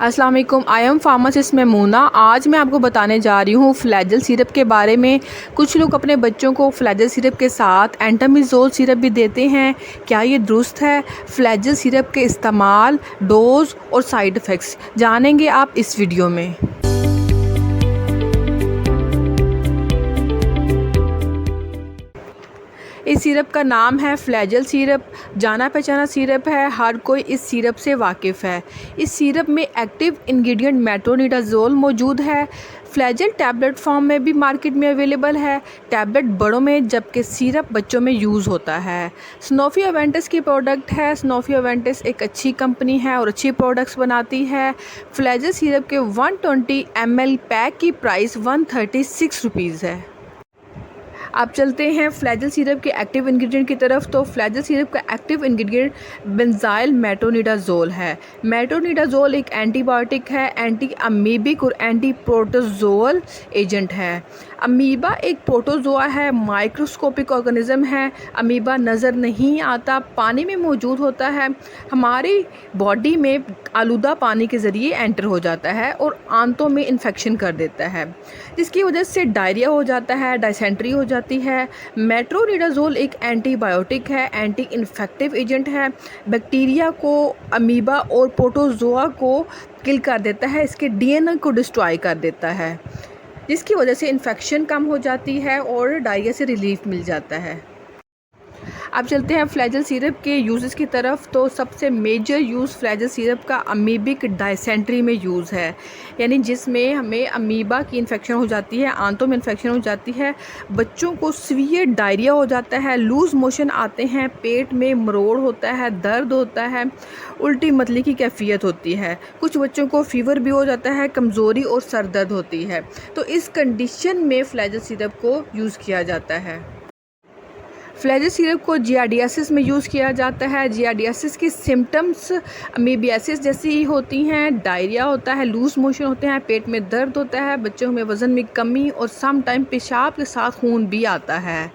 अस्सलाम वालेकुम। I am pharmacist Maimoona. आज मैं आपको बताने जा रही हूँ फ्लैजल सिरप के बारे में। कुछ लोग अपने बच्चों को फ्लैजल सिरप के साथ एंटामिज़ोल सिरप भी देते हैं। क्या ये दुरुस्त है? फ्लैजल सिरप के इस्तेमाल, डोज और साइड इफ़ेक्ट्स जानेंगे आप इस वीडियो में। इस सिरप का नाम है फ्लैजल सिरप। जाना पहचाना सिरप है, हर कोई इस सिरप से वाकिफ़ है। इस सिरप में एक्टिव इंग्रेडिएंट मेट्रोनिडाज़ोल मौजूद है। फ्लैजल टैबलेट फॉर्म में भी मार्केट में अवेलेबल है। टैबलेट बड़ों में जबकि सिरप बच्चों में यूज़ होता है। स्नोफी अवेंटस की प्रोडक्ट है। स्नोफी अवेंटस एक अच्छी कंपनी है और अच्छी प्रोडक्ट्स बनाती है। फ्लैजल सिरप के 120 ml पैक की प्राइस 136 रुपीज़ है। अब चलते हैं फ्लैजल सिरप के एक्टिव इंग्रेडिएंट की तरफ। तो फ्लैजल सिरप का एक्टिव इंग्रेडिएंट बेंजाइल मेट्रोनिडाज़ोल है। मेट्रोनिडाज़ोल एक एंटीबायोटिक है, एंटी अमीबिक और एंटी प्रोटोजोअल एजेंट है। अमीबा एक प्रोटोजोआ है, माइक्रोस्कोपिक ऑर्गेनिज्म है। अमीबा नज़र नहीं आता, पानी में मौजूद होता है, हमारी बॉडी में आलूदा पानी के ज़रिए एंटर हो जाता है और आंतों में इन्फेक्शन कर देता है, जिसकी वजह से डायरिया हो जाता है, डायसेंट्री हो जाती है। मेट्रोनिडाज़ोल एक एंटीबायोटिक है, एंटी इन्फेक्टिव एजेंट है। बैक्टीरिया को, अमीबा और प्रोटोजोआ को किल कर देता है, इसके डीएनए को डिस्ट्रॉय कर देता है, जिसकी वजह से इन्फेक्शन कम हो जाती है और डायरिया से रिलीफ मिल जाता है। अब चलते हैं फ्लैजल सिरप के यूज़ेस की तरफ। तो सबसे मेजर यूज़ फ्लैजल सिरप का अमीबिक डायसेंट्री में यूज़ है, यानी जिसमें हमें अमीबा की इन्फेक्शन हो जाती है, आंतों में इन्फेक्शन हो जाती है, बच्चों को सीवियर डायरिया हो जाता है, लूज़ मोशन आते हैं, पेट में मरोड़ होता है, दर्द होता है, उल्टी मतली की कैफियत होती है, कुछ बच्चों को फ़ीवर भी हो जाता है, कमज़ोरी और सर दर्द होती है। तो इस कंडीशन में फ्लैजल सिरप को यूज़ किया जाता है। फ्लैजल सिरप को जियार्डियासिस में यूज़ किया जाता है। जियार्डियासिस की सिम्टम्स अमीबियासिस जैसी ही होती हैं। डायरिया होता है, लूज़ मोशन होते हैं, पेट में दर्द होता है, बच्चों में वज़न में कमी और सम टाइम पेशाब के साथ खून भी आता है।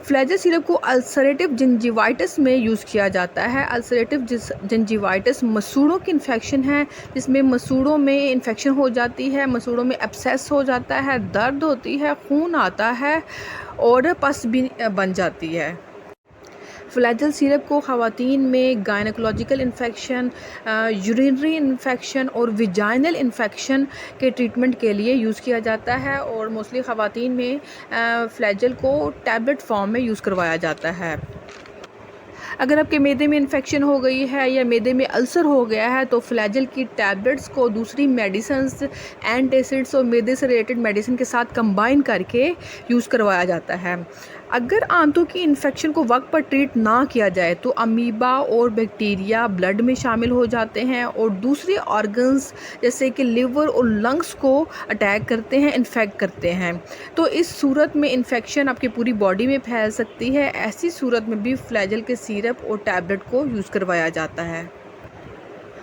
फ्लैजल सिरप को अल्सरेटिव जिंजिवाइटिस में यूज़ किया जाता है। अल्सरेटिव जिंजिवाइटिस मसूड़ों की इन्फेक्शन है, जिसमें मसूड़ों में इन्फेक्शन हो जाती है, मसूड़ों में एब्सेस हो जाता है, दर्द होती है, खून आता है और पस भी बन जाती है। फ्लैजल सिरप को ख़वातीन में गायनेकोलॉजिकल इन्फेक्शन, यूरिनरी इन्फेक्शन और विजाइनल इन्फेक्शन के ट्रीटमेंट के लिए यूज़ किया जाता है और मोस्टली ख़वातीन में फ्लैजल को टैबलेट फॉर्म में यूज़ करवाया जाता है। अगर आपके मैदे में इन्फेक्शन हो गई है या मैदे में अल्सर हो गया है तो फ्लैजल की टैबलेट्स को दूसरी मेडिसिन्स, एंटासिड्स और मैदे से रिलेटेड मेडिसिन के साथ कंबाइन करके यूज़ करवाया जाता है। अगर आंतों की इन्फेक्शन को वक्त पर ट्रीट ना किया जाए तो अमीबा और बैक्टीरिया ब्लड में शामिल हो जाते हैं और दूसरे ऑर्गन्स जैसे कि लिवर और लंग्स को अटैक करते हैं, इन्फेक्ट करते हैं। तो इस सूरत में इन्फेक्शन आपकी पूरी बॉडी में फैल सकती है। ऐसी सूरत में भी फ्लैजल के सिरप और टैबलेट को यूज़ करवाया जाता है।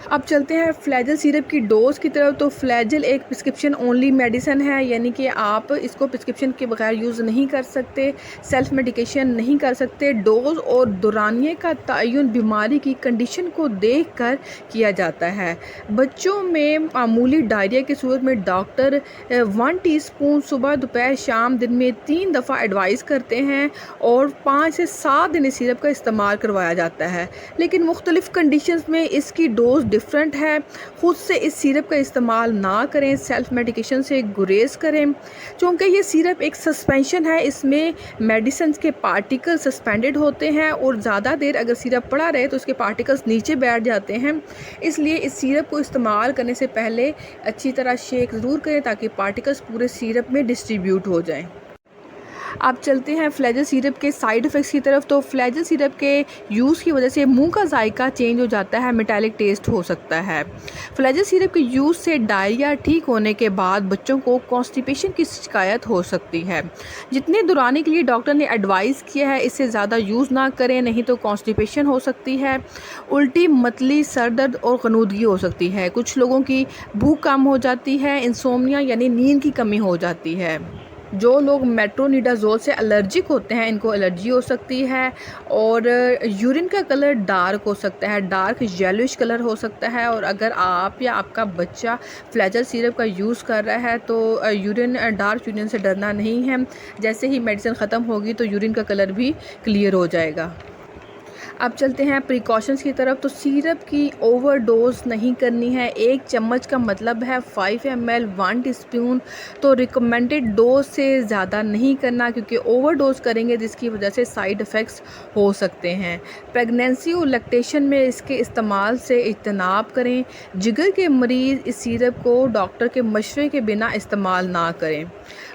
अब चलते हैं फ्लैजल सिरप की डोज़ की तरफ। तो फ्लैजल एक प्रिस्क्रिप्शन ओनली मेडिसिन है, यानी कि आप इसको प्रिस्क्रिप्शन के बगैर यूज़ नहीं कर सकते, सेल्फ मेडिकेशन नहीं कर सकते। डोज़ और दौरानिए का तयन बीमारी की कंडीशन को देखकर किया जाता है। बच्चों में मामूली डायरिया की सूरत में डॉक्टर 1 टीस्पून सुबह, दोपहर, शाम दिन में 3 दफ़ा एडवाइस करते हैं और 5 से 7 दिन इस सिरप का इस्तेमाल करवाया जाता है। लेकिन मुख्तलिफ़ कंडीशंस में इसकी डोज़ डिफरेंट है। खुद से इस सिरप का इस्तेमाल ना करें, सेल्फ मेडिकेशन से गुरेज करें, क्योंकि ये सिरप एक सस्पेंशन है, इसमें मेडिसिन के पार्टिकल सस्पेंडेड होते हैं और ज़्यादा देर अगर सिरप पड़ा रहे तो उसके पार्टिकल्स नीचे बैठ जाते हैं। इसलिए इस सिरप को इस्तेमाल करने से पहले अच्छी तरह शेक ज़रूर करें ताकि पार्टिकल्स पूरे सिरप में डिस्ट्रीब्यूट हो जाएं। अब चलते हैं फ्लैजल सिरप के साइड इफ़ेक्ट्स की तरफ। तो फ्लैजल सिरप के यूज़ की वजह से मुंह का जायका चेंज हो जाता है, मेटालिक टेस्ट हो सकता है। फ्लैजल सिरप के यूज़ से डायरिया ठीक होने के बाद बच्चों को कॉन्स्टिपेशन की शिकायत हो सकती है। जितने दौरानी के लिए डॉक्टर ने एडवाइस किया है इससे ज़्यादा यूज़ ना करें, नहीं तो कॉन्स्टिपेशन हो सकती है, उल्टी, मतली, सर दर्द और गनूदगी हो सकती है। कुछ लोगों की भूख कम हो जाती है, इंसोम्निया यानी नींद की कमी हो जाती है। जो लोग मेट्रोनिडाज़ोल से एलर्जिक होते हैं इनको एलर्जी हो सकती है। और यूरिन का कलर डार्क हो सकता है, डार्क येलोइश कलर हो सकता है। और अगर आप या आपका बच्चा फ्लैजेल सिरप का यूज़ कर रहा है तो डार्क यूरिन से डरना नहीं है। जैसे ही मेडिसिन ख़त्म होगी तो यूरिन का कलर भी क्लियर हो जाएगा। अब चलते हैं प्रिकॉशंस की तरफ। तो सिरप की ओवरडोज नहीं करनी है। 1 चम्मच का मतलब है 5 ml 1 टीस्पून। तो रिकमेंडेड डोज से ज़्यादा नहीं करना, क्योंकि ओवरडोज करेंगे जिसकी वजह से साइड इफ़ेक्ट्स हो सकते हैं। प्रेगनेंसी और लैक्टेशन में इसके इस्तेमाल से इज्तनाब करें। जिगर के मरीज़ इस सिरप को डॉक्टर के मशवरे के बिना इस्तेमाल ना करें।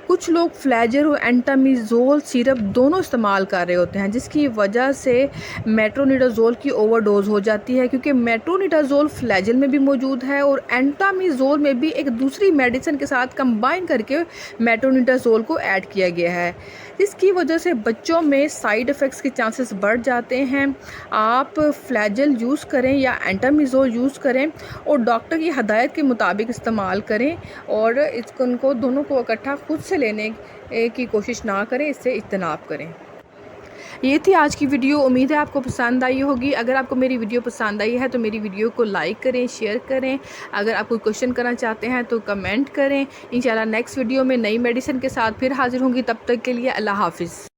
कुछ लोग फ्लैजल और एंटामिज़ोल सिरप दोनों इस्तेमाल कर रहे होते हैं, जिसकी वजह से मेट्रोनिडाज़ोल की ओवरडोज हो जाती है, क्योंकि मेट्रोनिडाज़ोल फ्लैजल में भी मौजूद है और एंटामिज़ोल में भी एक दूसरी मेडिसिन के साथ कंबाइन करके मेट्रोनिडाज़ोल को ऐड किया गया है, जिसकी वजह से बच्चों में साइड इफ़ेक्ट्स के चांसेस बढ़ जाते हैं। आप फ्लैजल यूज़ करें या एंटामिज़ोल यूज़ करें और डॉक्टर की हदायत के मुताबिक इस्तेमाल करें, और इनको दोनों को इकट्ठा खुद से लेने की कोशिश ना करें, इससे इज्तनाब करें। ये थी आज की वीडियो। उम्मीद है आपको पसंद आई होगी। अगर आपको मेरी वीडियो पसंद आई है तो मेरी वीडियो को लाइक करें, शेयर करें। अगर आप कोई क्वेश्चन करना चाहते हैं तो कमेंट करें। इंशाल्लाह नेक्स्ट वीडियो में नई मेडिसिन के साथ फिर हाज़िर होंगी। तब तक के लिए अल्लाह हाफ़िज़।